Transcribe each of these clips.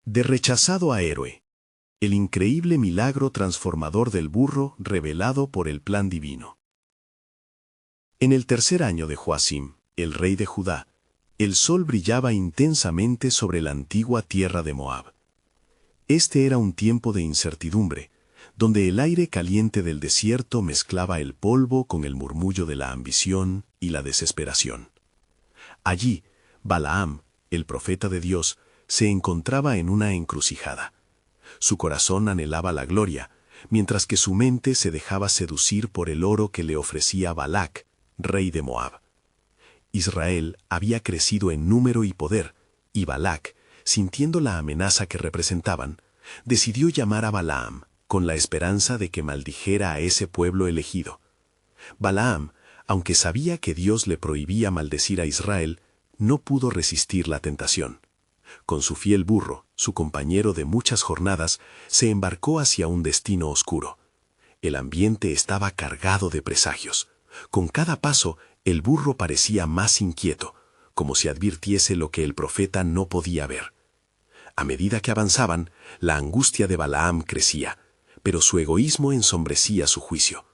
De rechazado a héroe. El increíble milagro transformador del burro revelado por el plan divino. En el tercer año de Joacim, el rey de Judá, el sol brillaba intensamente sobre la antigua tierra de Moab. Este era un tiempo de incertidumbre, donde el aire caliente del desierto mezclaba el polvo con el murmullo de la ambición y la desesperación. Allí, Balaam, el profeta de Dios, se encontraba en una encrucijada. Su corazón anhelaba la gloria, mientras que su mente se dejaba seducir por el oro que le ofrecía Balac, rey de Moab. Israel había crecido en número y poder, y Balac, sintiendo la amenaza que representaban, decidió llamar a Balaam con la esperanza de que maldijera a ese pueblo elegido. Balaam, aunque sabía que Dios le prohibía maldecir a Israel, no pudo resistir la tentación. Con su fiel burro, su compañero de muchas jornadas, se embarcó hacia un destino oscuro. El ambiente estaba cargado de presagios. Con cada paso, el burro parecía más inquieto, como si advirtiese lo que el profeta no podía ver. A medida que avanzaban, la angustia de Balaam crecía, pero su egoísmo ensombrecía su juicio.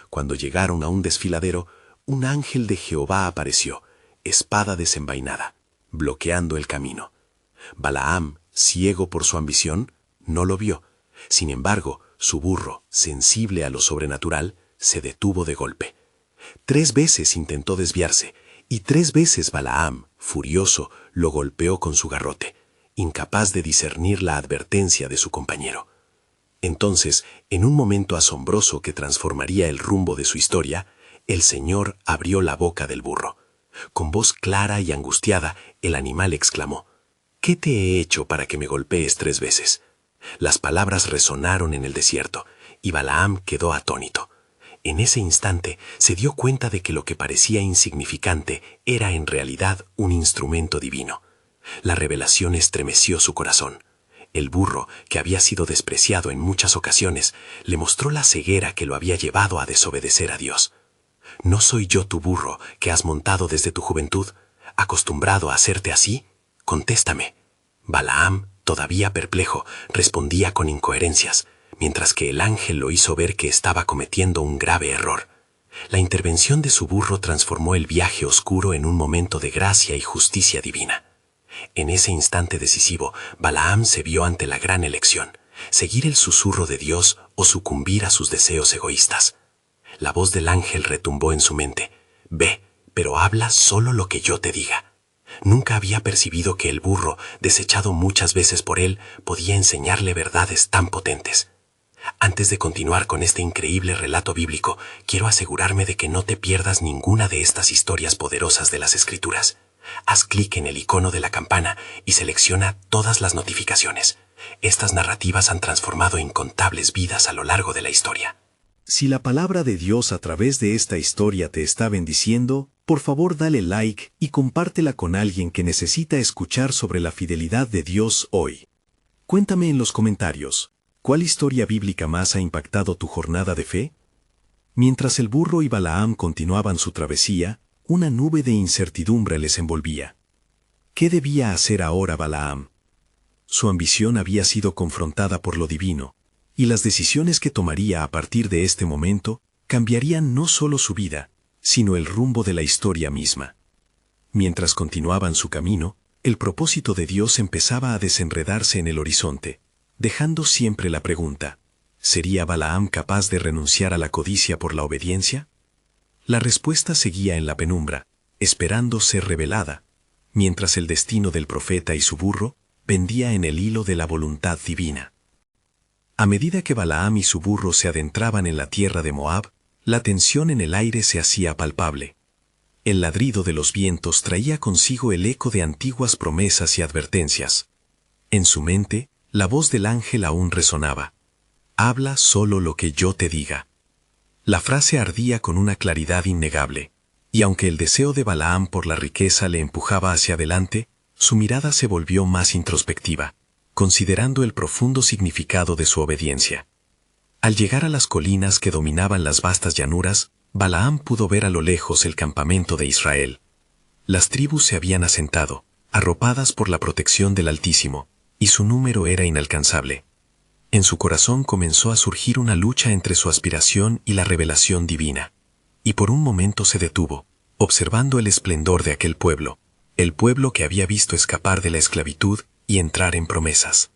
Cuando llegaron a un desfiladero, un ángel de Jehová apareció, espada desenvainada, bloqueando el camino. Balaam, ciego por su ambición, no lo vio. Sin embargo, su burro, sensible a lo sobrenatural, se detuvo de golpe. 3 veces intentó desviarse, y 3 veces Balaam, furioso, lo golpeó con su garrote, incapaz de discernir la advertencia de su compañero. Entonces, en un momento asombroso que transformaría el rumbo de su historia, el Señor abrió la boca del burro. Con voz clara y angustiada, el animal exclamó: «¿Qué te he hecho para que me golpees 3 veces?» Las palabras resonaron en el desierto, y Balaam quedó atónito. En ese instante se dio cuenta de que lo que parecía insignificante era en realidad un instrumento divino. La revelación estremeció su corazón. El burro, que había sido despreciado en muchas ocasiones, le mostró la ceguera que lo había llevado a desobedecer a Dios. ¿No soy yo tu burro que has montado desde tu juventud, acostumbrado a hacerte así? Contéstame. Balaam, todavía perplejo, respondía con incoherencias, mientras que el ángel lo hizo ver que estaba cometiendo un grave error. La intervención de su burro transformó el viaje oscuro en un momento de gracia y justicia divina. En ese instante decisivo, Balaam se vio ante la gran elección: seguir el susurro de Dios o sucumbir a sus deseos egoístas. La voz del ángel retumbó en su mente: «Ve, pero habla solo lo que yo te diga». Nunca había percibido que el burro, desechado muchas veces por él, podía enseñarle verdades tan potentes. Antes de continuar con este increíble relato bíblico, quiero asegurarme de que no te pierdas ninguna de estas historias poderosas de las Escrituras. Haz clic en el icono de la campana y selecciona todas las notificaciones. Estas narrativas han transformado incontables vidas a lo largo de la historia. Si la palabra de Dios a través de esta historia te está bendiciendo, por favor dale like y compártela con alguien que necesita escuchar sobre la fidelidad de Dios hoy. Cuéntame en los comentarios, ¿cuál historia bíblica más ha impactado tu jornada de fe? Mientras el burro y Balaam continuaban su travesía, una nube de incertidumbre les envolvía. ¿Qué debía hacer ahora Balaam? Su ambición había sido confrontada por lo divino, y las decisiones que tomaría a partir de este momento cambiarían no solo su vida, sino el rumbo de la historia misma. Mientras continuaban su camino, el propósito de Dios empezaba a desenredarse en el horizonte, dejando siempre la pregunta: ¿sería Balaam capaz de renunciar a la codicia por la obediencia? La respuesta seguía en la penumbra, esperando ser revelada, mientras el destino del profeta y su burro pendía en el hilo de la voluntad divina. A medida que Balaam y su burro se adentraban en la tierra de Moab, la tensión en el aire se hacía palpable. El ladrido de los vientos traía consigo el eco de antiguas promesas y advertencias. En su mente, la voz del ángel aún resonaba: «Habla solo lo que yo te diga». La frase ardía con una claridad innegable, y aunque el deseo de Balaam por la riqueza le empujaba hacia adelante, su mirada se volvió más introspectiva, considerando el profundo significado de su obediencia. Al llegar a las colinas que dominaban las vastas llanuras, Balaam pudo ver a lo lejos el campamento de Israel. Las tribus se habían asentado, arropadas por la protección del Altísimo, y su número era inalcanzable. En su corazón comenzó a surgir una lucha entre su aspiración y la revelación divina, y por un momento se detuvo, observando el esplendor de aquel pueblo, el pueblo que había visto escapar de la esclavitud y entrar en promesas.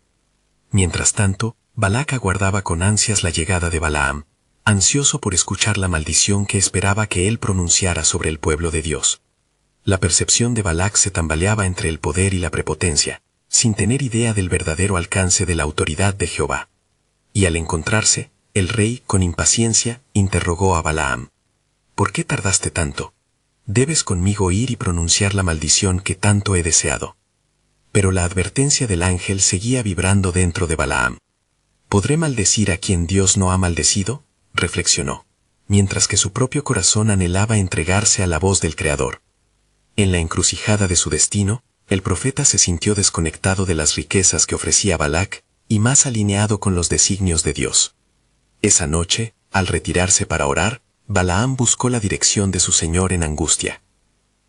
Mientras tanto, Balac aguardaba con ansias la llegada de Balaam, ansioso por escuchar la maldición que esperaba que él pronunciara sobre el pueblo de Dios. La percepción de Balac se tambaleaba entre el poder y la prepotencia, sin tener idea del verdadero alcance de la autoridad de Jehová. Y al encontrarse, el rey, con impaciencia, interrogó a Balaam: ¿Por qué tardaste tanto? Debes conmigo ir y pronunciar la maldición que tanto he deseado. Pero la advertencia del ángel seguía vibrando dentro de Balaam. ¿Podré maldecir a quien Dios no ha maldecido?, reflexionó, mientras que su propio corazón anhelaba entregarse a la voz del Creador. En la encrucijada de su destino, el profeta se sintió desconectado de las riquezas que ofrecía Balac y más alineado con los designios de Dios. Esa noche, al retirarse para orar, Balaam buscó la dirección de su Señor en angustia.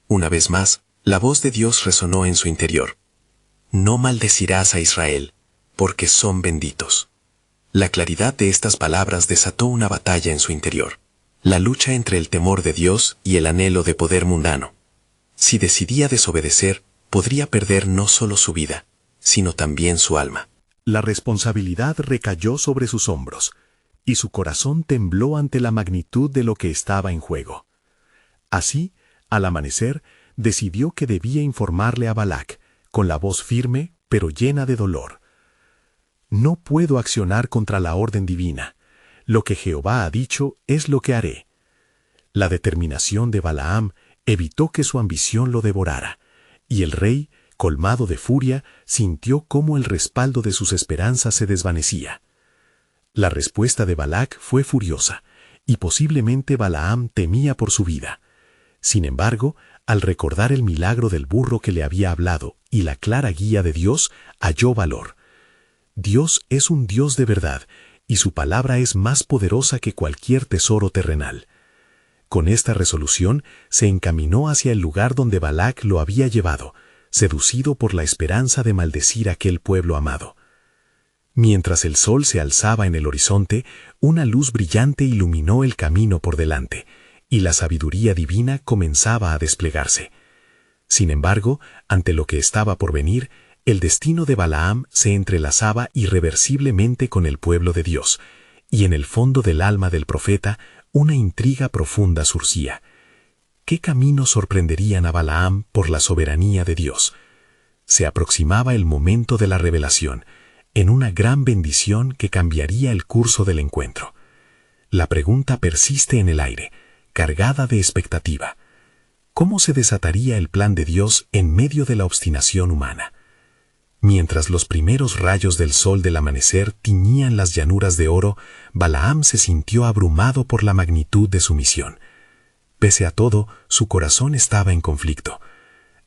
Una vez más, la voz de Dios resonó en su interior: «No maldecirás a Israel, porque son benditos». La claridad de estas palabras desató una batalla en su interior, la lucha entre el temor de Dios y el anhelo de poder mundano. Si decidía desobedecer, podría perder no solo su vida, sino también su alma. La responsabilidad recayó sobre sus hombros, y su corazón tembló ante la magnitud de lo que estaba en juego. Así, al amanecer, decidió que debía informarle a Balac, con la voz firme, pero llena de dolor: «No puedo accionar contra la orden divina. Lo que Jehová ha dicho es lo que haré». La determinación de Balaam evitó que su ambición lo devorara, y el rey, colmado de furia, sintió cómo el respaldo de sus esperanzas se desvanecía. La respuesta de Balac fue furiosa, y posiblemente Balaam temía por su vida. Sin embargo, al recordar el milagro del burro que le había hablado y la clara guía de Dios, halló valor. Dios es un Dios de verdad, y su palabra es más poderosa que cualquier tesoro terrenal. Con esta resolución se encaminó hacia el lugar donde Balac lo había llevado, seducido por la esperanza de maldecir a aquel pueblo amado. Mientras el sol se alzaba en el horizonte, una luz brillante iluminó el camino por delante, y la sabiduría divina comenzaba a desplegarse. Sin embargo, ante lo que estaba por venir, el destino de Balaam se entrelazaba irreversiblemente con el pueblo de Dios, y en el fondo del alma del profeta una intriga profunda surgía. ¿Qué caminos sorprenderían a Balaam por la soberanía de Dios? Se aproximaba el momento de la revelación, en una gran bendición que cambiaría el curso del encuentro. La pregunta persiste en el aire, cargada de expectativa. ¿Cómo se desataría el plan de Dios en medio de la obstinación humana? Mientras los primeros rayos del sol del amanecer tiñían las llanuras de oro, Balaam se sintió abrumado por la magnitud de su misión. Pese a todo, su corazón estaba en conflicto.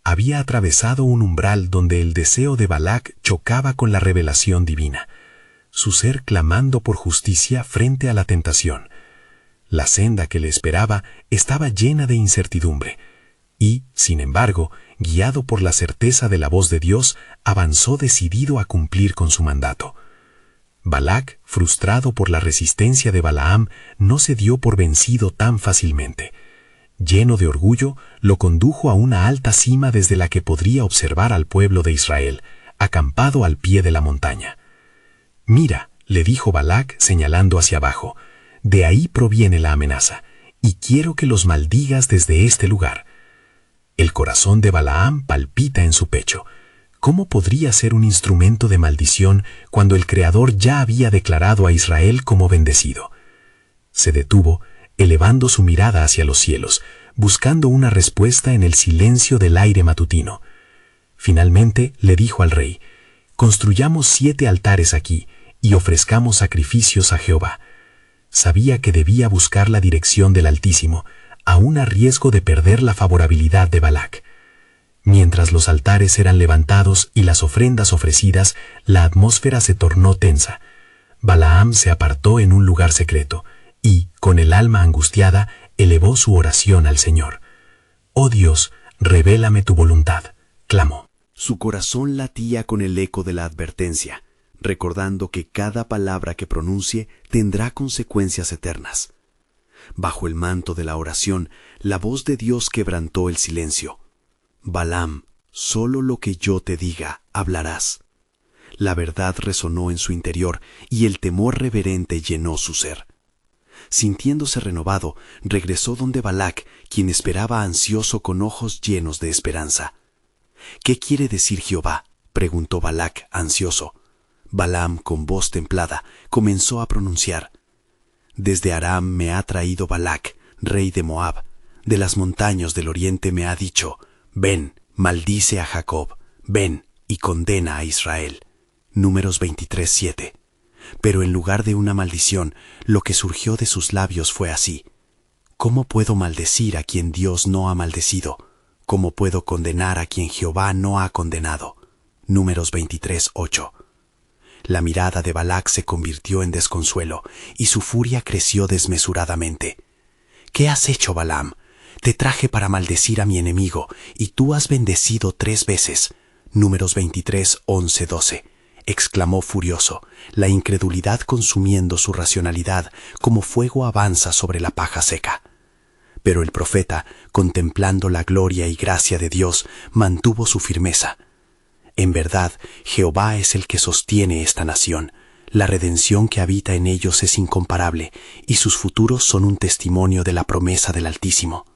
Había atravesado un umbral donde el deseo de Balac chocaba con la revelación divina, su ser clamando por justicia frente a la tentación. La senda que le esperaba estaba llena de incertidumbre, y, sin embargo, guiado por la certeza de la voz de Dios, avanzó decidido a cumplir con su mandato. Balac, frustrado por la resistencia de Balaam, no se dio por vencido tan fácilmente. Lleno de orgullo, lo condujo a una alta cima desde la que podría observar al pueblo de Israel, acampado al pie de la montaña. «Mira», le dijo Balac señalando hacia abajo, «de ahí proviene la amenaza, y quiero que los maldigas desde este lugar». El corazón de Balaam palpita en su pecho. ¿Cómo podría ser un instrumento de maldición cuando el Creador ya había declarado a Israel como bendecido? Se detuvo, elevando su mirada hacia los cielos, buscando una respuesta en el silencio del aire matutino. Finalmente le dijo al rey: «Construyamos 7 altares aquí y ofrezcamos sacrificios a Jehová». Sabía que debía buscar la dirección del Altísimo, aún a riesgo de perder la favorabilidad de Balac. Mientras los altares eran levantados y las ofrendas ofrecidas, la atmósfera se tornó tensa. Balaam se apartó en un lugar secreto y, con el alma angustiada, elevó su oración al Señor. «Oh Dios, revélame tu voluntad», clamó. Su corazón latía con el eco de la advertencia, recordando que cada palabra que pronuncie tendrá consecuencias eternas. Bajo el manto de la oración, la voz de Dios quebrantó el silencio. Balaam, solo lo que yo te diga, hablarás. La verdad resonó en su interior y el temor reverente llenó su ser. Sintiéndose renovado, regresó donde Balac, quien esperaba ansioso con ojos llenos de esperanza. «¿Qué quiere decir Jehová?», preguntó Balac, ansioso. Balaam, con voz templada, comenzó a pronunciar. «Desde Aram me ha traído Balac, rey de Moab. De las montañas del oriente me ha dicho, ven, maldice a Jacob, ven y condena a Israel». Números 23:7. Pero en lugar de una maldición, lo que surgió de sus labios fue así: «¿Cómo puedo maldecir a quien Dios no ha maldecido? ¿Cómo puedo condenar a quien Jehová no ha condenado?» Números 23:8. La mirada de Balac se convirtió en desconsuelo y su furia creció desmesuradamente. «¿Qué has hecho, Balaam? Te traje para maldecir a mi enemigo y tú has bendecido 3 veces». Números 23:11-12. Exclamó furioso, la incredulidad consumiendo su racionalidad como fuego avanza sobre la paja seca. Pero el profeta, contemplando la gloria y gracia de Dios, mantuvo su firmeza. En verdad, Jehová es el que sostiene esta nación. La redención que habita en ellos es incomparable, y sus futuros son un testimonio de la promesa del Altísimo.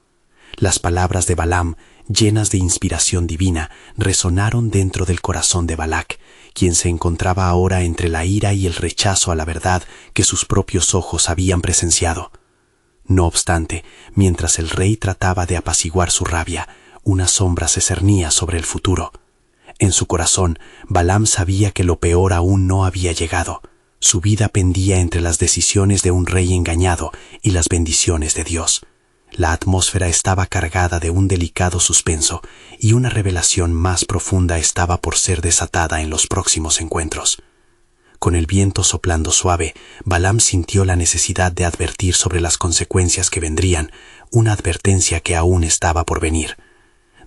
Las palabras de Balaam, llenas de inspiración divina, resonaron dentro del corazón de Balac, quien se encontraba ahora entre la ira y el rechazo a la verdad que sus propios ojos habían presenciado. No obstante, mientras el rey trataba de apaciguar su rabia, una sombra se cernía sobre el futuro. En su corazón, Balaam sabía que lo peor aún no había llegado. Su vida pendía entre las decisiones de un rey engañado y las bendiciones de Dios. La atmósfera estaba cargada de un delicado suspenso y una revelación más profunda estaba por ser desatada en los próximos encuentros. Con el viento soplando suave, Balaam sintió la necesidad de advertir sobre las consecuencias que vendrían, una advertencia que aún estaba por venir.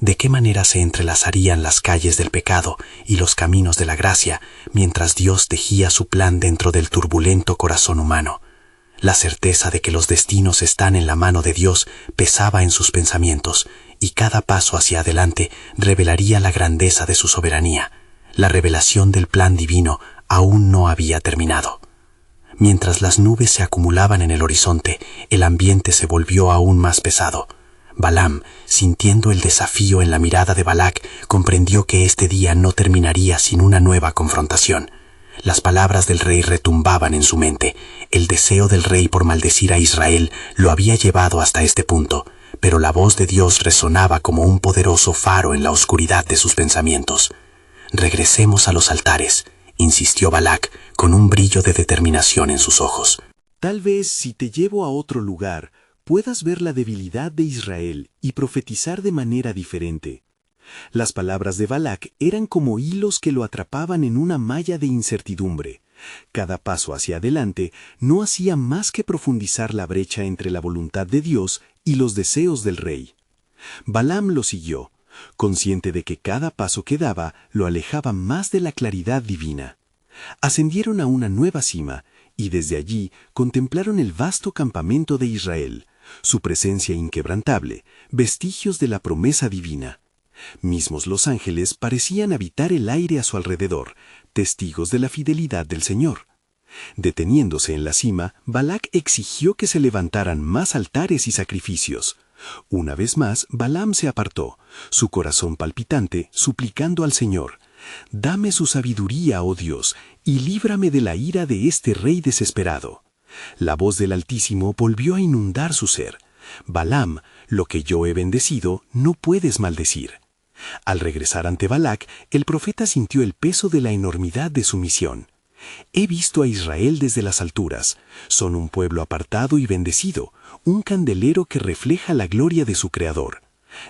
¿De qué manera se entrelazarían las calles del pecado y los caminos de la gracia mientras Dios tejía su plan dentro del turbulento corazón humano? La certeza de que los destinos están en la mano de Dios pesaba en sus pensamientos, y cada paso hacia adelante revelaría la grandeza de su soberanía. La revelación del plan divino aún no había terminado. Mientras las nubes se acumulaban en el horizonte, el ambiente se volvió aún más pesado. Balaam, sintiendo el desafío en la mirada de Balac, comprendió que este día no terminaría sin una nueva confrontación. Las palabras del rey retumbaban en su mente. El deseo del rey por maldecir a Israel lo había llevado hasta este punto, pero la voz de Dios resonaba como un poderoso faro en la oscuridad de sus pensamientos. «Regresemos a los altares», insistió Balac, con un brillo de determinación en sus ojos. «Tal vez si te llevo a otro lugar, puedas ver la debilidad de Israel y profetizar de manera diferente». Las palabras de Balac eran como hilos que lo atrapaban en una malla de incertidumbre. Cada paso hacia adelante no hacía más que profundizar la brecha entre la voluntad de Dios y los deseos del rey. Balaam lo siguió, consciente de que cada paso que daba lo alejaba más de la claridad divina. Ascendieron a una nueva cima y desde allí contemplaron el vasto campamento de Israel, su presencia inquebrantable, vestigios de la promesa divina. Mismos los ángeles parecían habitar el aire a su alrededor, testigos de la fidelidad del Señor. Deteniéndose en la cima, Balac exigió que se levantaran más altares y sacrificios. Una vez más, Balaam se apartó, su corazón palpitante, suplicando al Señor: «Dame su sabiduría, oh Dios, y líbrame de la ira de este rey desesperado». La voz del Altísimo volvió a inundar su ser. «Balaam, lo que yo he bendecido, no puedes maldecir». Al regresar ante Balac, el profeta sintió el peso de la enormidad de su misión. «He visto a Israel desde las alturas. Son un pueblo apartado y bendecido, un candelero que refleja la gloria de su Creador».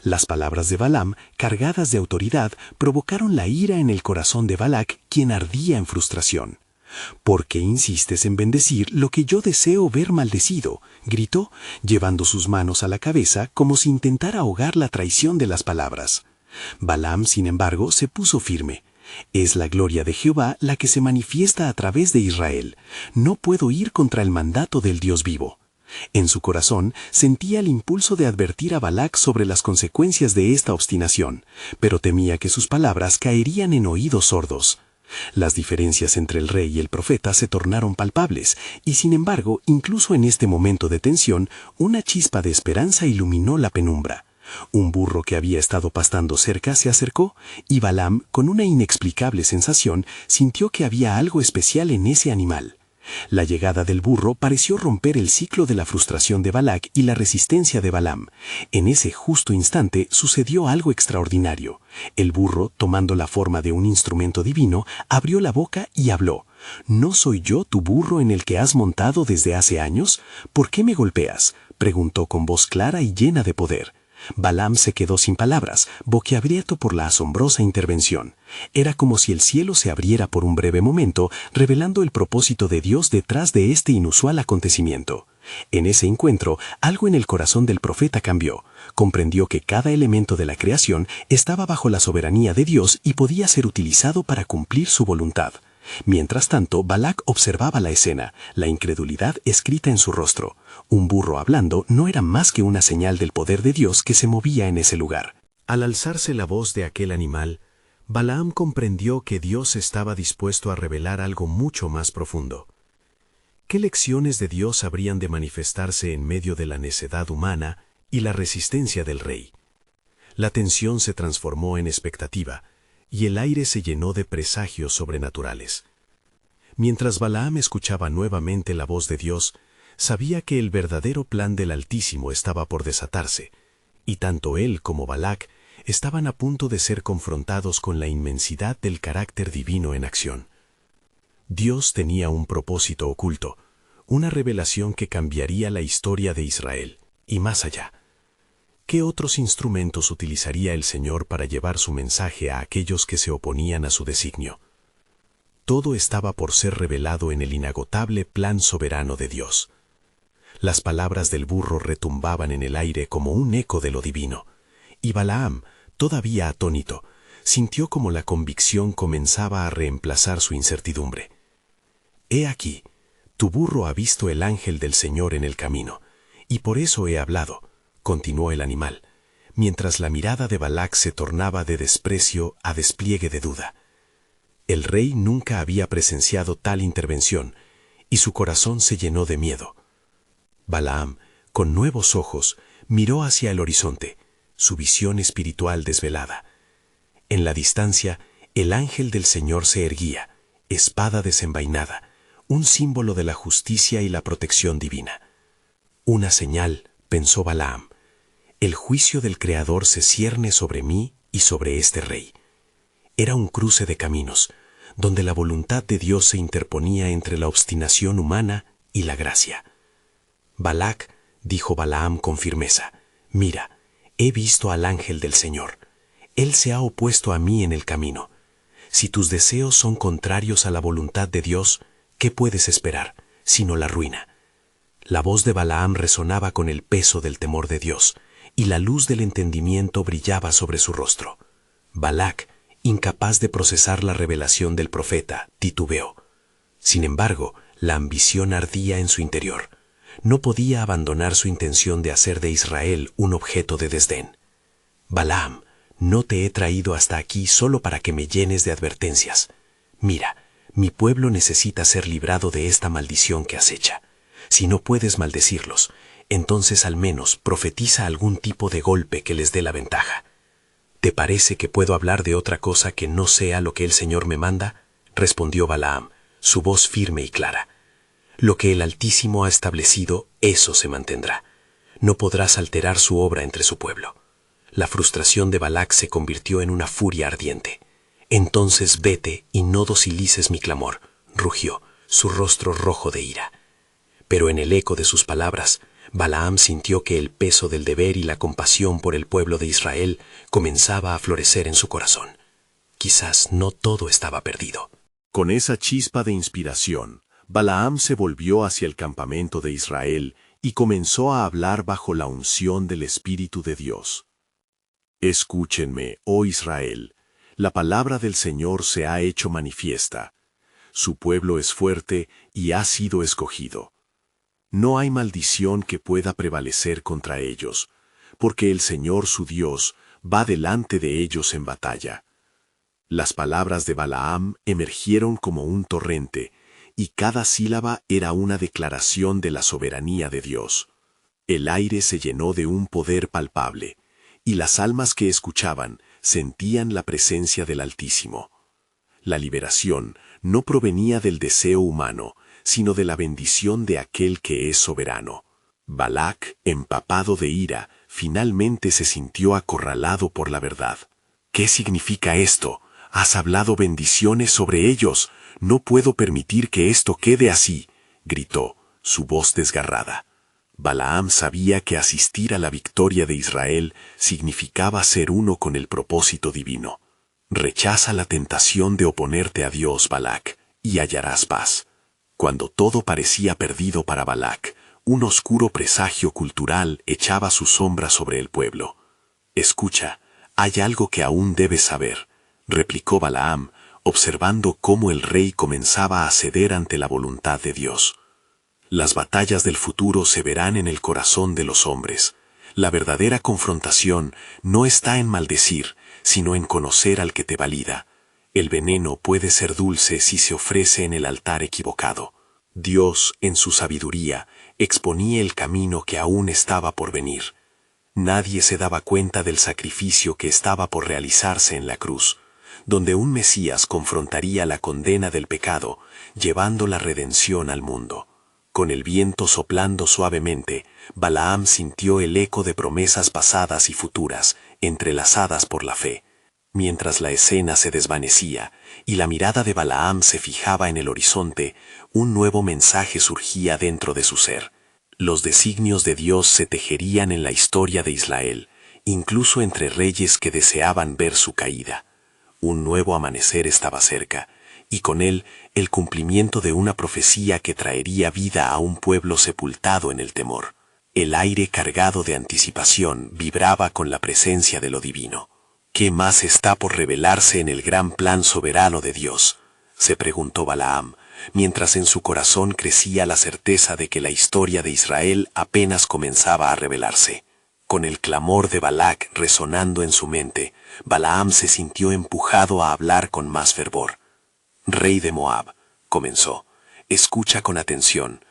Las palabras de Balaam, cargadas de autoridad, provocaron la ira en el corazón de Balac, quien ardía en frustración. «¿Por qué insistes en bendecir lo que yo deseo ver maldecido?», gritó, llevando sus manos a la cabeza como si intentara ahogar la traición de las palabras. Balaam, sin embargo, se puso firme. Es la gloria de Jehová la que se manifiesta a través de Israel. No puedo ir contra el mandato del Dios vivo. En su corazón sentía el impulso de advertir a Balac sobre las consecuencias de esta obstinación, pero temía que sus palabras caerían en oídos sordos. Las diferencias entre el rey y el profeta se tornaron palpables, y sin embargo, incluso en este momento de tensión, una chispa de esperanza iluminó la penumbra. Un burro que había estado pastando cerca se acercó, y Balaam, con una inexplicable sensación, sintió que había algo especial en ese animal. La llegada del burro pareció romper el ciclo de la frustración de Balac y la resistencia de Balaam. En ese justo instante sucedió algo extraordinario. El burro, tomando la forma de un instrumento divino, abrió la boca y habló. ¿No soy yo tu burro en el que has montado desde hace años? ¿Por qué me golpeas?, preguntó con voz clara y llena de poder. Balaam se quedó sin palabras, boquiabierto por la asombrosa intervención. Era como si el cielo se abriera por un breve momento, revelando el propósito de Dios detrás de este inusual acontecimiento. En ese encuentro, algo en el corazón del profeta cambió. Comprendió que cada elemento de la creación estaba bajo la soberanía de Dios y podía ser utilizado para cumplir su voluntad. Mientras tanto, Balac observaba la escena, la incredulidad escrita en su rostro. Un burro hablando no era más que una señal del poder de Dios que se movía en ese lugar. Al alzarse la voz de aquel animal, Balaam comprendió que Dios estaba dispuesto a revelar algo mucho más profundo. ¿Qué lecciones de Dios habrían de manifestarse en medio de la necedad humana y la resistencia del rey? La tensión se transformó en expectativa, y el aire se llenó de presagios sobrenaturales. Mientras Balaam escuchaba nuevamente la voz de Dios, sabía que el verdadero plan del Altísimo estaba por desatarse, y tanto él como Balac estaban a punto de ser confrontados con la inmensidad del carácter divino en acción. Dios tenía un propósito oculto, una revelación que cambiaría la historia de Israel, y más allá. ¿Qué otros instrumentos utilizaría el Señor para llevar su mensaje a aquellos que se oponían a su designio? Todo estaba por ser revelado en el inagotable plan soberano de Dios. Las palabras del burro retumbaban en el aire como un eco de lo divino, y Balaam, todavía atónito, sintió como la convicción comenzaba a reemplazar su incertidumbre. «He aquí, tu burro ha visto el ángel del Señor en el camino, y por eso he hablado», continuó el animal, mientras la mirada de Balac se tornaba de desprecio a despliegue de duda. El rey nunca había presenciado tal intervención, y su corazón se llenó de miedo. Balaam, con nuevos ojos, miró hacia el horizonte, su visión espiritual desvelada. En la distancia, el ángel del Señor se erguía, espada desenvainada, un símbolo de la justicia y la protección divina. Una señal, pensó Balaam. El juicio del Creador se cierne sobre mí y sobre este rey. Era un cruce de caminos, donde la voluntad de Dios se interponía entre la obstinación humana y la gracia. Balac, dijo Balaam con firmeza, mira, he visto al ángel del Señor. Él se ha opuesto a mí en el camino. Si tus deseos son contrarios a la voluntad de Dios, ¿qué puedes esperar, sino la ruina? La voz de Balaam resonaba con el peso del temor de Dios, y la luz del entendimiento brillaba sobre su rostro. Balac, incapaz de procesar la revelación del profeta, titubeó. Sin embargo, la ambición ardía en su interior. No podía abandonar su intención de hacer de Israel un objeto de desdén. Balaam, no te he traído hasta aquí solo para que me llenes de advertencias. Mira, mi pueblo necesita ser librado de esta maldición que acecha. Si no puedes maldecirlos, entonces al menos profetiza algún tipo de golpe que les dé la ventaja. ¿Te parece que puedo hablar de otra cosa que no sea lo que el Señor me manda?, respondió Balaam, su voz firme y clara. Lo que el Altísimo ha establecido, eso se mantendrá. No podrás alterar su obra entre su pueblo. La frustración de Balac se convirtió en una furia ardiente. Entonces vete y no docilices mi clamor, rugió, su rostro rojo de ira. Pero en el eco de sus palabras, Balaam sintió que el peso del deber y la compasión por el pueblo de Israel comenzaba a florecer en su corazón. Quizás no todo estaba perdido. Con esa chispa de inspiración, Balaam se volvió hacia el campamento de Israel y comenzó a hablar bajo la unción del Espíritu de Dios. Escúchenme, oh Israel, la palabra del Señor se ha hecho manifiesta. Su pueblo es fuerte y ha sido escogido. No hay maldición que pueda prevalecer contra ellos, porque el Señor su Dios va delante de ellos en batalla. Las palabras de Balaam emergieron como un torrente, y cada sílaba era una declaración de la soberanía de Dios. El aire se llenó de un poder palpable, y las almas que escuchaban sentían la presencia del Altísimo. La liberación no provenía del deseo humano, sino de la bendición de aquel que es soberano. Balac, empapado de ira, finalmente se sintió acorralado por la verdad. ¿Qué significa esto? Has hablado bendiciones sobre ellos. No puedo permitir que esto quede así, gritó, su voz desgarrada. Balaam sabía que asistir a la victoria de Israel significaba ser uno con el propósito divino. Rechaza la tentación de oponerte a Dios, Balac, y hallarás paz. Cuando todo parecía perdido para Balac, un oscuro presagio cultural echaba su sombra sobre el pueblo. Escucha, hay algo que aún debes saber, replicó Balaam, observando cómo el rey comenzaba a ceder ante la voluntad de Dios. Las batallas del futuro se verán en el corazón de los hombres. La verdadera confrontación no está en maldecir, sino en conocer al que te valida. El veneno puede ser dulce si se ofrece en el altar equivocado. Dios, en su sabiduría, exponía el camino que aún estaba por venir. Nadie se daba cuenta del sacrificio que estaba por realizarse en la cruz, donde un Mesías confrontaría la condena del pecado, llevando la redención al mundo. Con el viento soplando suavemente, Balaam sintió el eco de promesas pasadas y futuras, entrelazadas por la fe. Mientras la escena se desvanecía y la mirada de Balaam se fijaba en el horizonte, un nuevo mensaje surgía dentro de su ser. Los designios de Dios se tejerían en la historia de Israel, incluso entre reyes que deseaban ver su caída. Un nuevo amanecer estaba cerca, y con él el cumplimiento de una profecía que traería vida a un pueblo sepultado en el temor. El aire cargado de anticipación vibraba con la presencia de lo divino. ¿Qué más está por revelarse en el gran plan soberano de Dios?, se preguntó Balaam, mientras en su corazón crecía la certeza de que la historia de Israel apenas comenzaba a revelarse. Con el clamor de Balac resonando en su mente, Balaam se sintió empujado a hablar con más fervor. «Rey de Moab», comenzó, «escucha con atención.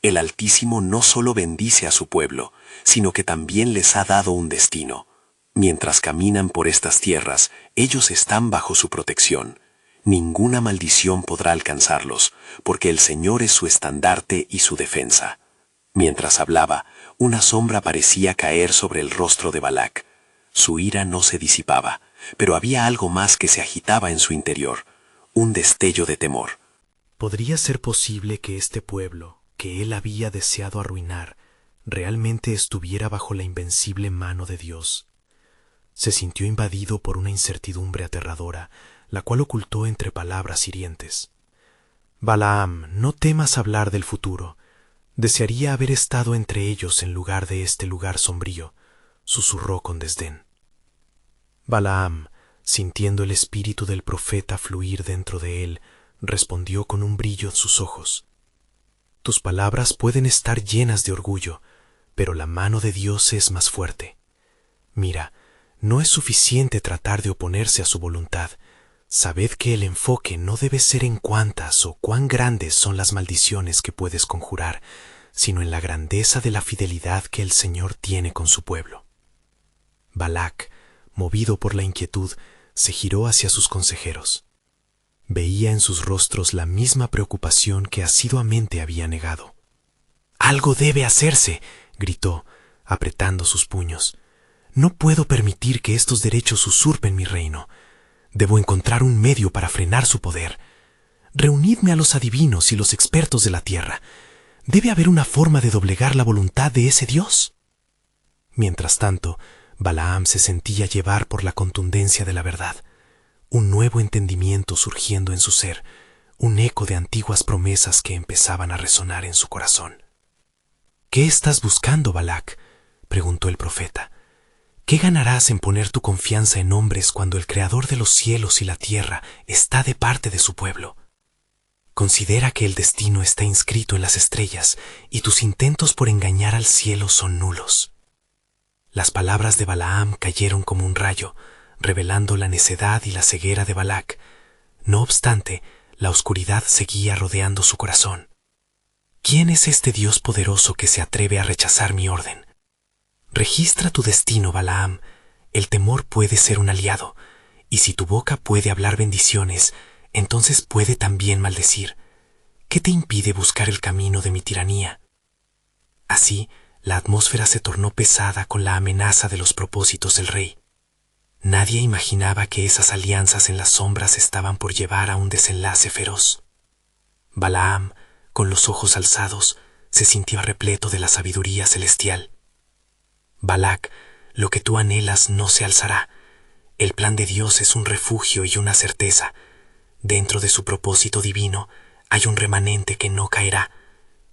El Altísimo no solo bendice a su pueblo, sino que también les ha dado un destino. Mientras caminan por estas tierras, ellos están bajo su protección. Ninguna maldición podrá alcanzarlos, porque el Señor es su estandarte y su defensa». Mientras hablaba, una sombra parecía caer sobre el rostro de Balac. Su ira no se disipaba, pero había algo más que se agitaba en su interior, un destello de temor. ¿Podría ser posible que este pueblo, que él había deseado arruinar, realmente estuviera bajo la invencible mano de Dios? Se sintió invadido por una incertidumbre aterradora, la cual ocultó entre palabras hirientes. «Balaam, no temas hablar del futuro. Desearía haber estado entre ellos en lugar de este lugar sombrío», susurró con desdén. Balaam, sintiendo el espíritu del profeta fluir dentro de él, respondió con un brillo en sus ojos: «Tus palabras pueden estar llenas de orgullo, pero la mano de Dios es más fuerte. Mira, no es suficiente tratar de oponerse a su voluntad. Sabed que el enfoque no debe ser en cuántas o cuán grandes son las maldiciones que puedes conjurar, sino en la grandeza de la fidelidad que el Señor tiene con su pueblo». Balac, movido por la inquietud, se giró hacia sus consejeros. Veía en sus rostros la misma preocupación que asiduamente había negado. «Algo debe hacerse», gritó, apretando sus puños. «No puedo permitir que estos derechos usurpen mi reino. Debo encontrar un medio para frenar su poder. Reunidme a los adivinos y los expertos de la tierra. Debe haber una forma de doblegar la voluntad de ese Dios». Mientras tanto, Balaam se sentía llevar por la contundencia de la verdad, un nuevo entendimiento surgiendo en su ser, un eco de antiguas promesas que empezaban a resonar en su corazón. «¿Qué estás buscando, Balac?», preguntó el profeta. ¿Qué ganarás en poner tu confianza en hombres cuando el Creador de los cielos y la tierra está de parte de su pueblo? Considera que el destino está inscrito en las estrellas y tus intentos por engañar al cielo son nulos. Las palabras de Balaam cayeron como un rayo, revelando la necedad y la ceguera de Balac. No obstante, la oscuridad seguía rodeando su corazón. ¿Quién es este Dios poderoso que se atreve a rechazar mi orden? Registra tu destino, Balaam. El temor puede ser un aliado, y si tu boca puede hablar bendiciones, entonces puede también maldecir. ¿Qué te impide buscar el camino de mi tiranía? Así, la atmósfera se tornó pesada con la amenaza de los propósitos del rey. Nadie imaginaba que esas alianzas en las sombras estaban por llevar a un desenlace feroz. Balaam, con los ojos alzados, se sintió repleto de la sabiduría celestial. Balac, lo que tú anhelas no se alzará. El plan de Dios es un refugio y una certeza. Dentro de su propósito divino hay un remanente que no caerá.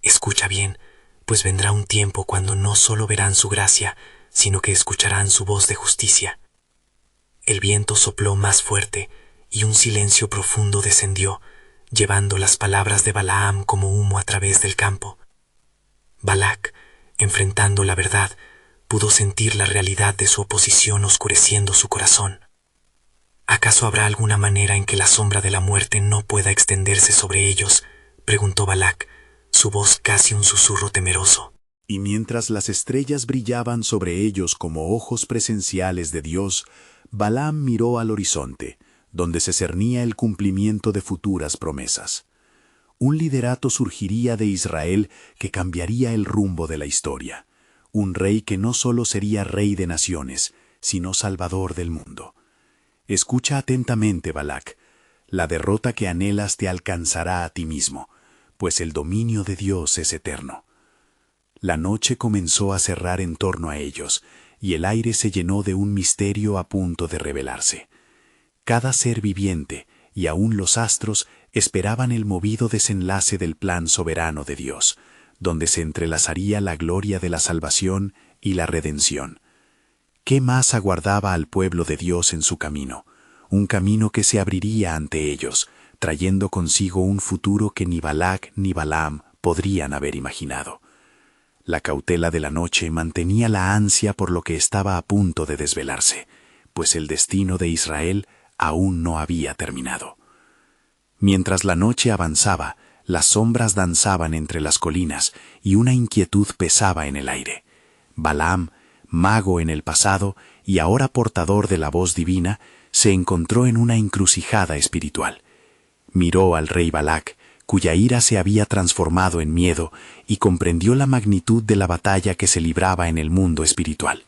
Escucha bien, pues vendrá un tiempo cuando no solo verán su gracia, sino que escucharán su voz de justicia. El viento sopló más fuerte y un silencio profundo descendió, llevando las palabras de Balaam como humo a través del campo. Balac, enfrentando la verdad, pudo sentir la realidad de su oposición oscureciendo su corazón. ¿Acaso habrá alguna manera en que la sombra de la muerte no pueda extenderse sobre ellos?, preguntó Balac, su voz casi un susurro temeroso. Y mientras las estrellas brillaban sobre ellos como ojos presenciales de Dios, Balaam miró al horizonte, donde se cernía el cumplimiento de futuras promesas. Un liderato surgiría de Israel que cambiaría el rumbo de la historia. Un rey que no solo sería rey de naciones, sino salvador del mundo. Escucha atentamente, Balac. La derrota que anhelas te alcanzará a ti mismo, pues el dominio de Dios es eterno. La noche comenzó a cerrar en torno a ellos, y el aire se llenó de un misterio a punto de revelarse. Cada ser viviente, y aún los astros, esperaban el movido desenlace del plan soberano de Dios, donde se entrelazaría la gloria de la salvación y la redención. ¿Qué más aguardaba al pueblo de Dios en su camino? Un camino que se abriría ante ellos, trayendo consigo un futuro que ni Balac ni Balaam podrían haber imaginado. La cautela de la noche mantenía la ansia por lo que estaba a punto de desvelarse, pues el destino de Israel aún no había terminado. Mientras la noche avanzaba, las sombras danzaban entre las colinas y una inquietud pesaba en el aire. Balaam, mago en el pasado y ahora portador de la voz divina, se encontró en una encrucijada espiritual. Miró al rey Balac, cuya ira se había transformado en miedo, y comprendió la magnitud de la batalla que se libraba en el mundo espiritual.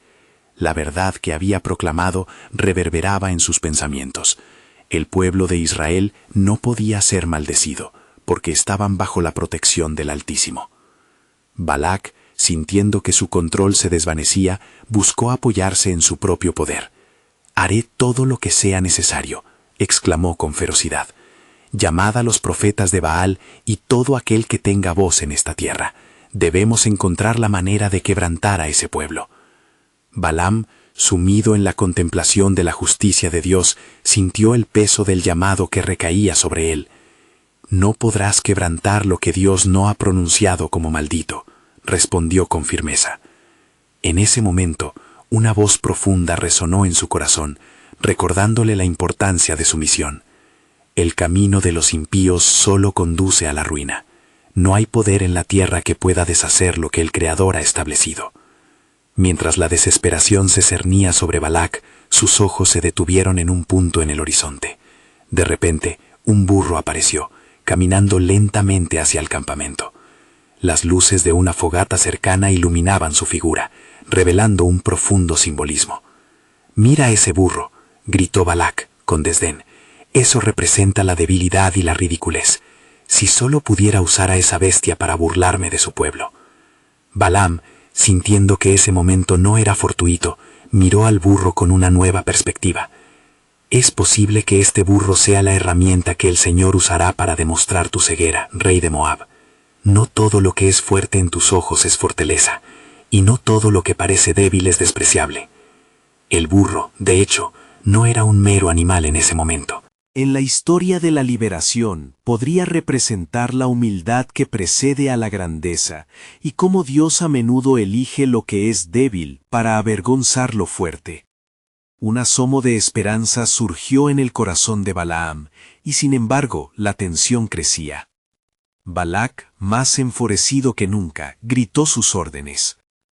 La verdad que había proclamado reverberaba en sus pensamientos. El pueblo de Israel no podía ser maldecido, porque estaban bajo la protección del Altísimo. Balac, sintiendo que su control se desvanecía, buscó apoyarse en su propio poder. «Haré todo lo que sea necesario», exclamó con ferocidad. «Llamad a los profetas de Baal y todo aquel que tenga voz en esta tierra. Debemos encontrar la manera de quebrantar a ese pueblo». Balaam, sumido en la contemplación de la justicia de Dios, sintió el peso del llamado que recaía sobre él. «No podrás quebrantar lo que Dios no ha pronunciado como maldito», respondió con firmeza. En ese momento, una voz profunda resonó en su corazón, recordándole la importancia de su misión. El camino de los impíos solo conduce a la ruina. No hay poder en la tierra que pueda deshacer lo que el Creador ha establecido. Mientras la desesperación se cernía sobre Balac, sus ojos se detuvieron en un punto en el horizonte. De repente, un burro apareció, caminando lentamente hacia el campamento. Las luces de una fogata cercana iluminaban su figura, revelando un profundo simbolismo. «Mira ese burro», gritó Balac, con desdén. «Eso representa la debilidad y la ridiculez. Si solo pudiera usar a esa bestia para burlarme de su pueblo». Balaam, sintiendo que ese momento no era fortuito, miró al burro con una nueva perspectiva. «Es posible que este burro sea la herramienta que el Señor usará para demostrar tu ceguera, rey de Moab. No todo lo que es fuerte en tus ojos es fortaleza, y no todo lo que parece débil es despreciable». El burro, de hecho, no era un mero animal en ese momento. En la historia de la liberación podría representar la humildad que precede a la grandeza y cómo Dios a menudo elige lo que es débil para avergonzar lo fuerte. Un asomo de esperanza surgió en el corazón de Balaam, y sin embargo la tensión crecía. Balac, más enfurecido que nunca, gritó sus órdenes.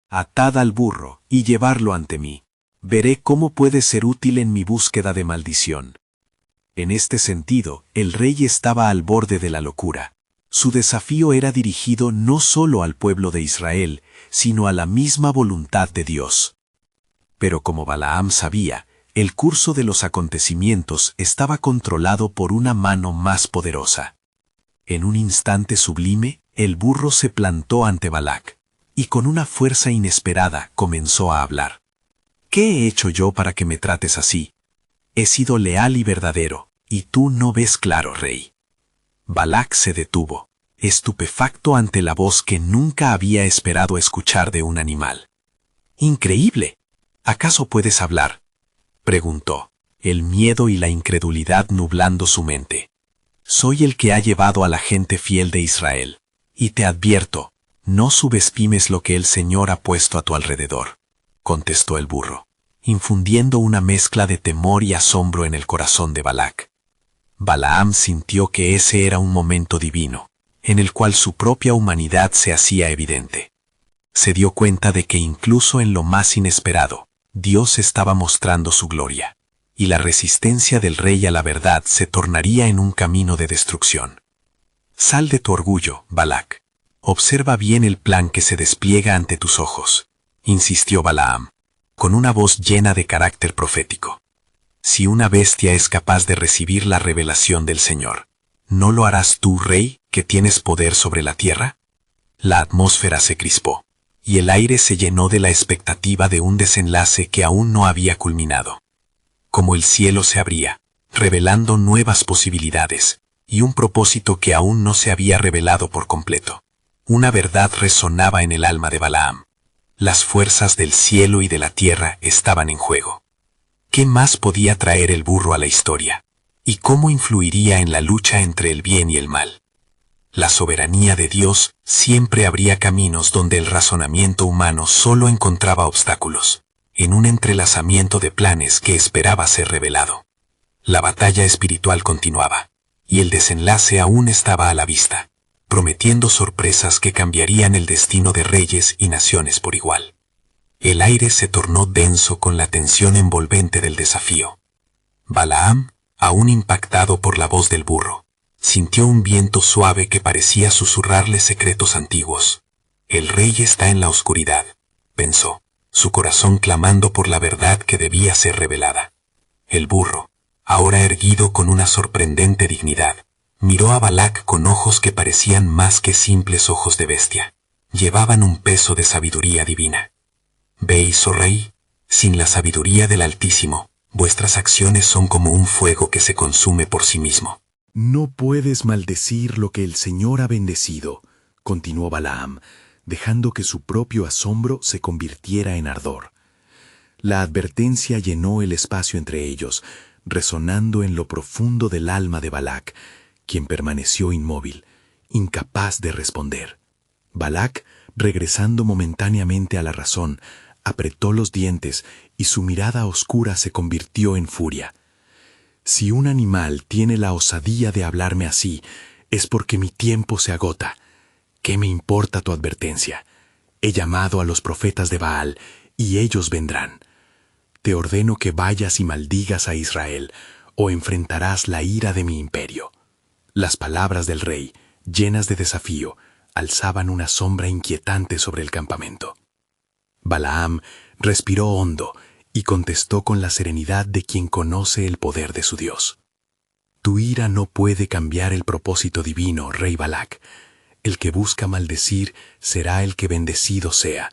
«Atad al burro y llevarlo ante mí. Veré cómo puede ser útil en mi búsqueda de maldición». En este sentido, el rey estaba al borde de la locura. Su desafío era dirigido no solo al pueblo de Israel, sino a la misma voluntad de Dios. Pero como Balaam sabía, el curso de los acontecimientos estaba controlado por una mano más poderosa. En un instante sublime, el burro se plantó ante Balac, y con una fuerza inesperada comenzó a hablar. «¿Qué he hecho yo para que me trates así? He sido leal y verdadero, y tú no ves claro, rey». Balac se detuvo, estupefacto ante la voz que nunca había esperado escuchar de un animal. «¡Increíble! ¿Acaso puedes hablar?», preguntó, el miedo y la incredulidad nublando su mente. «Soy el que ha llevado a la gente fiel de Israel, y te advierto, no subestimes lo que el Señor ha puesto a tu alrededor», contestó el burro, infundiendo una mezcla de temor y asombro en el corazón de Balac. Balaam sintió que ese era un momento divino, en el cual su propia humanidad se hacía evidente. Se dio cuenta de que incluso en lo más inesperado, Dios estaba mostrando su gloria, y la resistencia del rey a la verdad se tornaría en un camino de destrucción. «Sal de tu orgullo, Balac. Observa bien el plan que se despliega ante tus ojos», insistió Balaam, con una voz llena de carácter profético. «Si una bestia es capaz de recibir la revelación del Señor, ¿no lo harás tú, rey, que tienes poder sobre la tierra?» La atmósfera se crispó, y el aire se llenó de la expectativa de un desenlace que aún no había culminado. Como el cielo se abría, revelando nuevas posibilidades, y un propósito que aún no se había revelado por completo. Una verdad resonaba en el alma de Balaam. Las fuerzas del cielo y de la tierra estaban en juego. ¿Qué más podía traer el burro a la historia? ¿Y cómo influiría en la lucha entre el bien y el mal? La soberanía de Dios siempre abría caminos donde el razonamiento humano solo encontraba obstáculos, en un entrelazamiento de planes que esperaba ser revelado. La batalla espiritual continuaba, y el desenlace aún estaba a la vista, prometiendo sorpresas que cambiarían el destino de reyes y naciones por igual. El aire se tornó denso con la tensión envolvente del desafío. Balaam, aún impactado por la voz del burro, sintió un viento suave que parecía susurrarle secretos antiguos. «El rey está en la oscuridad», pensó, su corazón clamando por la verdad que debía ser revelada. El burro, ahora erguido con una sorprendente dignidad, miró a Balac con ojos que parecían más que simples ojos de bestia. Llevaban un peso de sabiduría divina. «¿Veis, oh rey? Sin la sabiduría del Altísimo, vuestras acciones son como un fuego que se consume por sí mismo». «No puedes maldecir lo que el Señor ha bendecido», continuó Balaam, dejando que su propio asombro se convirtiera en ardor. La advertencia llenó el espacio entre ellos, resonando en lo profundo del alma de Balac, quien permaneció inmóvil, incapaz de responder. Balac, regresando momentáneamente a la razón, apretó los dientes y su mirada oscura se convirtió en furia. «Si un animal tiene la osadía de hablarme así, es porque mi tiempo se agota. ¿Qué me importa tu advertencia? He llamado a los profetas de Baal, y ellos vendrán. Te ordeno que vayas y maldigas a Israel, o enfrentarás la ira de mi imperio». Las palabras del rey, llenas de desafío, alzaban una sombra inquietante sobre el campamento. Balaam respiró hondo y contestó con la serenidad de quien conoce el poder de su Dios. «Tu ira no puede cambiar el propósito divino, rey Balac. El que busca maldecir será el que bendecido sea,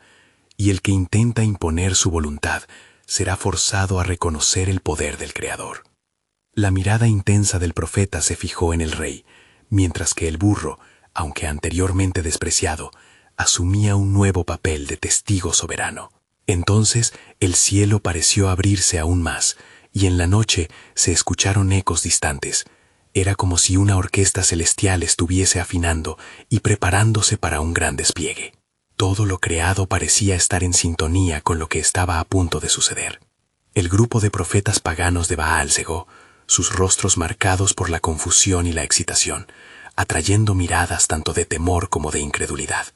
y el que intenta imponer su voluntad será forzado a reconocer el poder del Creador». La mirada intensa del profeta se fijó en el rey, mientras que el burro, aunque anteriormente despreciado, asumía un nuevo papel de testigo soberano. Entonces el cielo pareció abrirse aún más, y en la noche se escucharon ecos distantes. Era como si una orquesta celestial estuviese afinando y preparándose para un gran despliegue. Todo lo creado parecía estar en sintonía con lo que estaba a punto de suceder. El grupo de profetas paganos de Baal cegó, sus rostros marcados por la confusión y la excitación, atrayendo miradas tanto de temor como de incredulidad.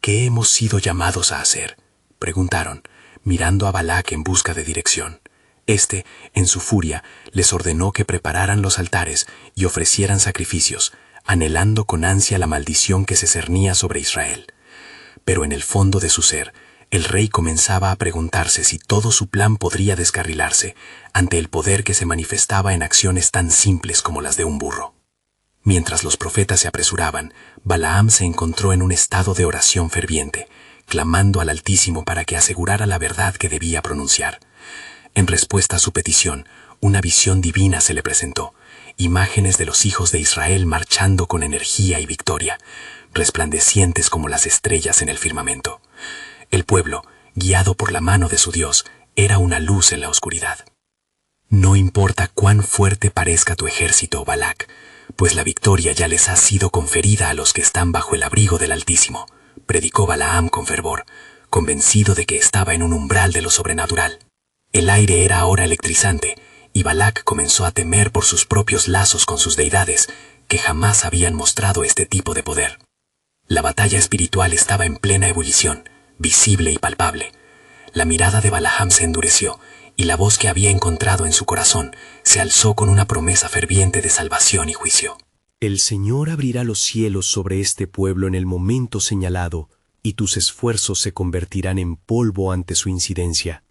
¿Qué hemos sido llamados a hacer?, preguntaron, mirando a Balac en busca de dirección. Este, en su furia, les ordenó que prepararan los altares y ofrecieran sacrificios, anhelando con ansia la maldición que se cernía sobre Israel. Pero en el fondo de su ser, el rey comenzaba a preguntarse si todo su plan podría descarrilarse ante el poder que se manifestaba en acciones tan simples como las de un burro. Mientras los profetas se apresuraban, Balaam se encontró en un estado de oración ferviente, clamando al Altísimo para que asegurara la verdad que debía pronunciar. En respuesta a su petición, una visión divina se le presentó, imágenes de los hijos de Israel marchando con energía y victoria, resplandecientes como las estrellas en el firmamento. El pueblo, guiado por la mano de su Dios, era una luz en la oscuridad. No importa cuán fuerte parezca tu ejército, Balac, pues la victoria ya les ha sido conferida a los que están bajo el abrigo del Altísimo, predicó Balaam con fervor, convencido de que estaba en un umbral de lo sobrenatural. El aire era ahora electrizante, y Balac comenzó a temer por sus propios lazos con sus deidades, que jamás habían mostrado este tipo de poder. La batalla espiritual estaba en plena ebullición, visible y palpable. La mirada de Balaam se endureció, y la voz que había encontrado en su corazón se alzó con una promesa ferviente de salvación y juicio. El Señor abrirá los cielos sobre este pueblo en el momento señalado, y tus esfuerzos se convertirán en polvo ante su incidencia.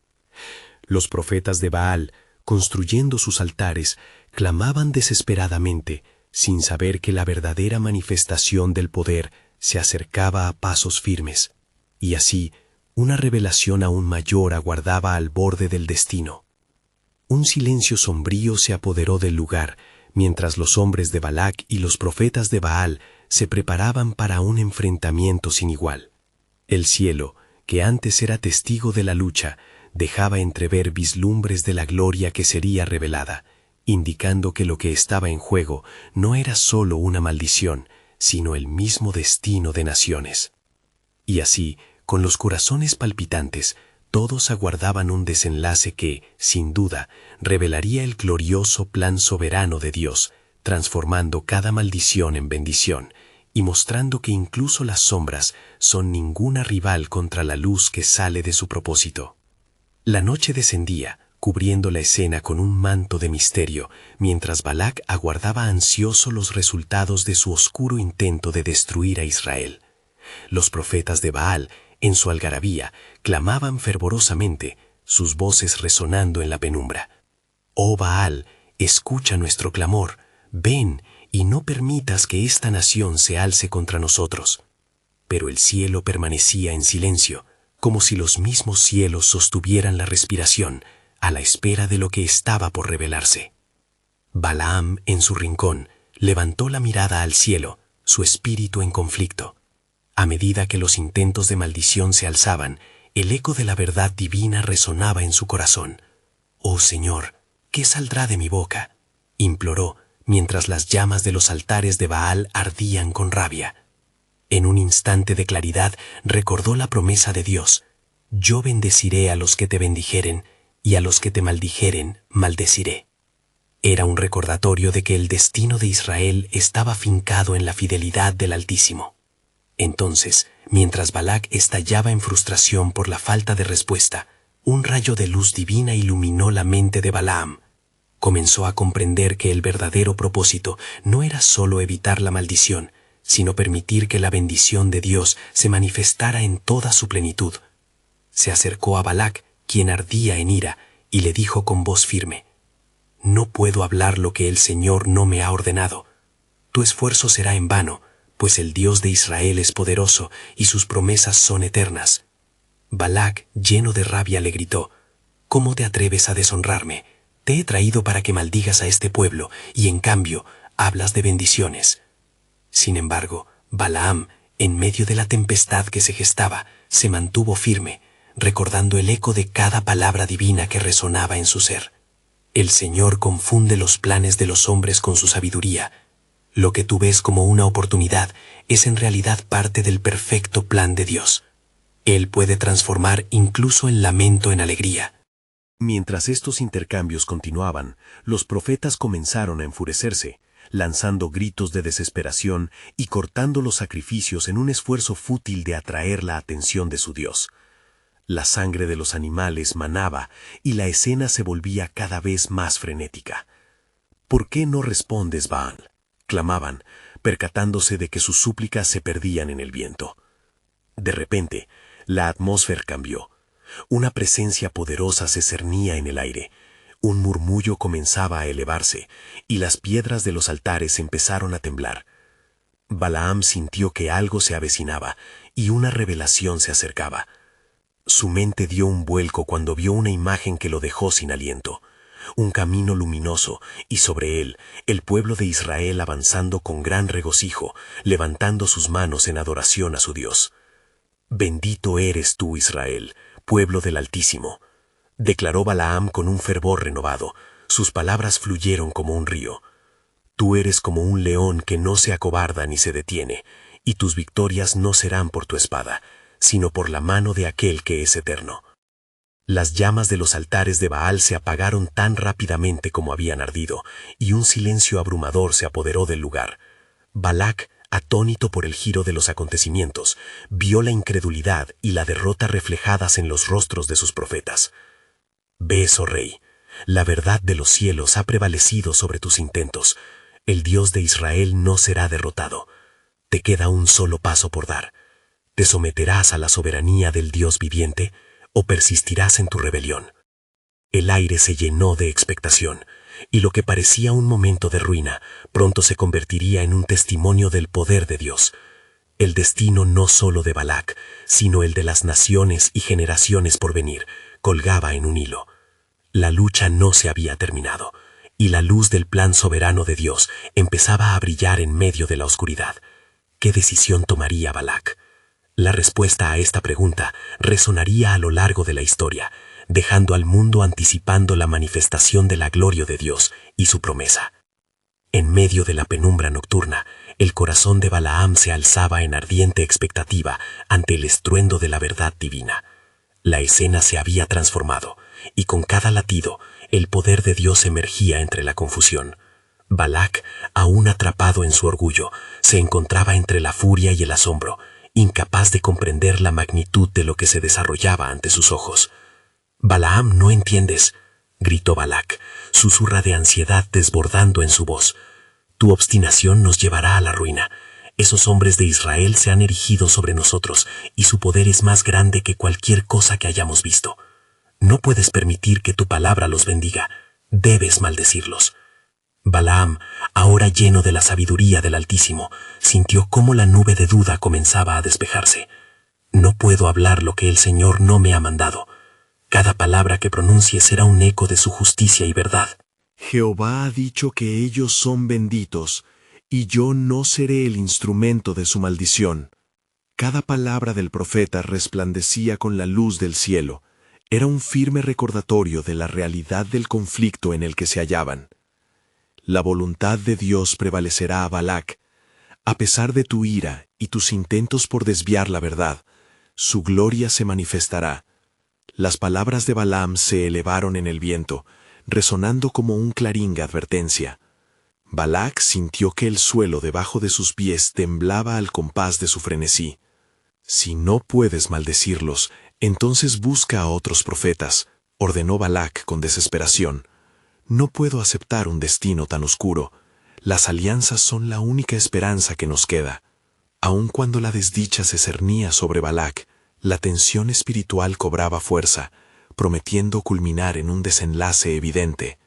Los profetas de Baal, construyendo sus altares, clamaban desesperadamente, sin saber que la verdadera manifestación del poder se acercaba a pasos firmes, y así una revelación aún mayor aguardaba al borde del destino. Un silencio sombrío se apoderó del lugar, mientras los hombres de Balac y los profetas de Baal se preparaban para un enfrentamiento sin igual. El cielo, que antes era testigo de la lucha, dejaba entrever vislumbres de la gloria que sería revelada, indicando que lo que estaba en juego no era solo una maldición, sino el mismo destino de naciones. Y así, con los corazones palpitantes, todos aguardaban un desenlace que, sin duda, revelaría el glorioso plan soberano de Dios, transformando cada maldición en bendición, y mostrando que incluso las sombras son ninguna rival contra la luz que sale de su propósito. La noche descendía, cubriendo la escena con un manto de misterio, mientras Balac aguardaba ansioso los resultados de su oscuro intento de destruir a Israel. Los profetas de Baal, en su algarabía, clamaban fervorosamente, sus voces resonando en la penumbra. «Oh Baal, escucha nuestro clamor, ven y no permitas que esta nación se alce contra nosotros». Pero el cielo permanecía en silencio, como si los mismos cielos sostuvieran la respiración, a la espera de lo que estaba por revelarse. Balaam, en su rincón, levantó la mirada al cielo, su espíritu en conflicto. A medida que los intentos de maldición se alzaban, el eco de la verdad divina resonaba en su corazón. «Oh Señor, ¿qué saldrá de mi boca?», imploró, mientras las llamas de los altares de Baal ardían con rabia. En un instante de claridad recordó la promesa de Dios: «Yo bendeciré a los que te bendijeren, y a los que te maldijeren, maldeciré». Era un recordatorio de que el destino de Israel estaba fincado en la fidelidad del Altísimo. Entonces, mientras Balac estallaba en frustración por la falta de respuesta, un rayo de luz divina iluminó la mente de Balaam. Comenzó a comprender que el verdadero propósito no era solo evitar la maldición, sino permitir que la bendición de Dios se manifestara en toda su plenitud. Se acercó a Balac, quien ardía en ira, y le dijo con voz firme: «No puedo hablar lo que el Señor no me ha ordenado. Tu esfuerzo será en vano, pues el Dios de Israel es poderoso y sus promesas son eternas». Balac, lleno de rabia, le gritó: «¿Cómo te atreves a deshonrarme? Te he traído para que maldigas a este pueblo, y en cambio hablas de bendiciones». Sin embargo, Balaam, en medio de la tempestad que se gestaba, se mantuvo firme, recordando el eco de cada palabra divina que resonaba en su ser. El Señor confunde los planes de los hombres con su sabiduría. Lo que tú ves como una oportunidad es en realidad parte del perfecto plan de Dios. Él puede transformar incluso el lamento en alegría. Mientras estos intercambios continuaban, los profetas comenzaron a enfurecerse, lanzando gritos de desesperación y cortando los sacrificios en un esfuerzo fútil de atraer la atención de su Dios. La sangre de los animales manaba y la escena se volvía cada vez más frenética. ¿Por qué no respondes, Baal?, clamaban, percatándose de que sus súplicas se perdían en el viento. De repente, la atmósfera cambió. Una presencia poderosa se cernía en el aire. Un murmullo comenzaba a elevarse, y las piedras de los altares empezaron a temblar. Balaam sintió que algo se avecinaba, y una revelación se acercaba. Su mente dio un vuelco cuando vio una imagen que lo dejó sin aliento. Un camino luminoso, y sobre él, el pueblo de Israel avanzando con gran regocijo, levantando sus manos en adoración a su Dios. «Bendito eres tú, Israel, pueblo del Altísimo», declaró Balaam con un fervor renovado. Sus palabras fluyeron como un río. «Tú eres como un león que no se acobarda ni se detiene, y tus victorias no serán por tu espada, sino por la mano de aquel que es eterno». Las llamas de los altares de Baal se apagaron tan rápidamente como habían ardido, y un silencio abrumador se apoderó del lugar. Balac, atónito por el giro de los acontecimientos, vio la incredulidad y la derrota reflejadas en los rostros de sus profetas. «Ves, oh rey, la verdad de los cielos ha prevalecido sobre tus intentos. El Dios de Israel no será derrotado. Te queda un solo paso por dar. ¿Te someterás a la soberanía del Dios viviente o persistirás en tu rebelión?» El aire se llenó de expectación, y lo que parecía un momento de ruina pronto se convertiría en un testimonio del poder de Dios. El destino no solo de Balac, sino el de las naciones y generaciones por venir, colgaba en un hilo. La lucha no se había terminado, y la luz del plan soberano de Dios empezaba a brillar en medio de la oscuridad. ¿Qué decisión tomaría Balac? La respuesta a esta pregunta resonaría a lo largo de la historia, dejando al mundo anticipando la manifestación de la gloria de Dios y su promesa. En medio de la penumbra nocturna, el corazón de Balaam se alzaba en ardiente expectativa ante el estruendo de la verdad divina. La escena se había transformado, y con cada latido, el poder de Dios emergía entre la confusión. Balac, aún atrapado en su orgullo, se encontraba entre la furia y el asombro, incapaz de comprender la magnitud de lo que se desarrollaba ante sus ojos. «Balaam, no entiendes», gritó Balac, susurra de ansiedad desbordando en su voz. «Tu obstinación nos llevará a la ruina. Esos hombres de Israel se han erigido sobre nosotros, y su poder es más grande que cualquier cosa que hayamos visto. No puedes permitir que tu palabra los bendiga. Debes maldecirlos». Balaam, ahora lleno de la sabiduría del Altísimo, sintió cómo la nube de duda comenzaba a despejarse. «No puedo hablar lo que el Señor no me ha mandado. Cada palabra que pronuncie será un eco de su justicia y verdad». Jehová ha dicho que ellos son benditos, y yo no seré el instrumento de su maldición. Cada palabra del profeta resplandecía con la luz del cielo. Era un firme recordatorio de la realidad del conflicto en el que se hallaban. La voluntad de Dios prevalecerá a Balac. A pesar de tu ira y tus intentos por desviar la verdad, su gloria se manifestará. Las palabras de Balaam se elevaron en el viento, resonando como un clarín de advertencia. Balac sintió que el suelo debajo de sus pies temblaba al compás de su frenesí. «Si no puedes maldecirlos, entonces busca a otros profetas», ordenó Balac con desesperación. «No puedo aceptar un destino tan oscuro. Las alianzas son la única esperanza que nos queda». Aun cuando la desdicha se cernía sobre Balac, la tensión espiritual cobraba fuerza, prometiendo culminar en un desenlace evidente.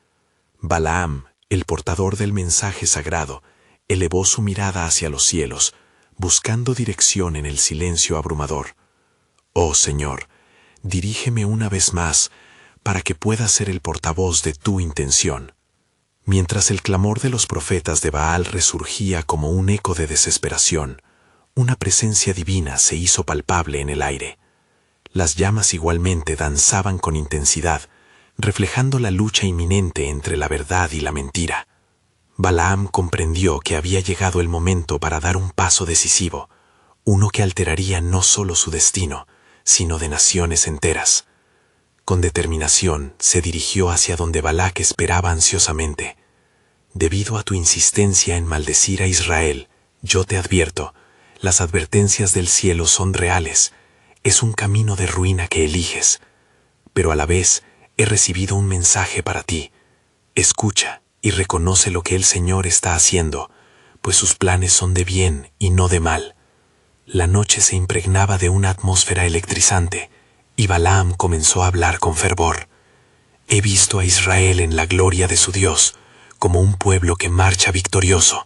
Balaam, el portador del mensaje sagrado, elevó su mirada hacia los cielos, buscando dirección en el silencio abrumador. «Oh Señor, dirígeme una vez más, para que pueda ser el portavoz de tu intención». Mientras el clamor de los profetas de Baal resurgía como un eco de desesperación, una presencia divina se hizo palpable en el aire. Las llamas igualmente danzaban con intensidad, reflejando la lucha inminente entre la verdad y la mentira. Balaam comprendió que había llegado el momento para dar un paso decisivo, uno que alteraría no solo su destino, sino de naciones enteras. Con determinación se dirigió hacia donde Balac esperaba ansiosamente. Debido a tu insistencia en maldecir a Israel, yo te advierto, las advertencias del cielo son reales, es un camino de ruina que eliges, pero a la vez he recibido un mensaje para ti. Escucha y reconoce lo que el Señor está haciendo, pues sus planes son de bien y no de mal. La noche se impregnaba de una atmósfera electrizante, y Balaam comenzó a hablar con fervor. He visto a Israel en la gloria de su Dios, como un pueblo que marcha victorioso.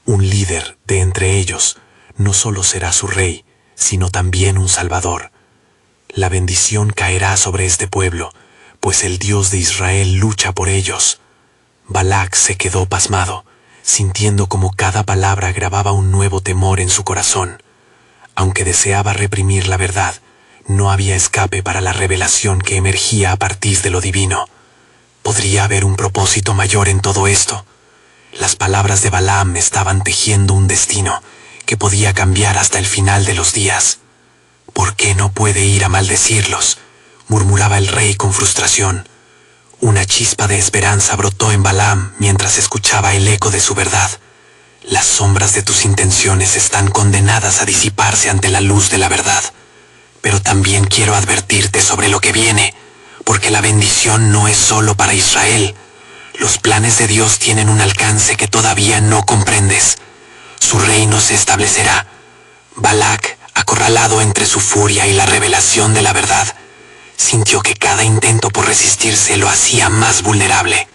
Un líder de entre ellos no solo será su rey, sino también un salvador. La bendición caerá sobre este pueblo, pues el Dios de Israel lucha por ellos. Balac se quedó pasmado, sintiendo como cada palabra grababa un nuevo temor en su corazón. Aunque deseaba reprimir la verdad, no había escape para la revelación que emergía a partir de lo divino. ¿Podría haber un propósito mayor en todo esto? Las palabras de Balaam estaban tejiendo un destino que podía cambiar hasta el final de los días. ¿Por qué no puede ir a maldecirlos?, murmuraba el rey con frustración. Una chispa de esperanza brotó en Balaam mientras escuchaba el eco de su verdad. Las sombras de tus intenciones están condenadas a disiparse ante la luz de la verdad. Pero también quiero advertirte sobre lo que viene, porque la bendición no es solo para Israel. Los planes de Dios tienen un alcance que todavía no comprendes. Su reino se establecerá. Balac, acorralado entre su furia y la revelación de la verdad, sintió que cada intento por resistirse lo hacía más vulnerable.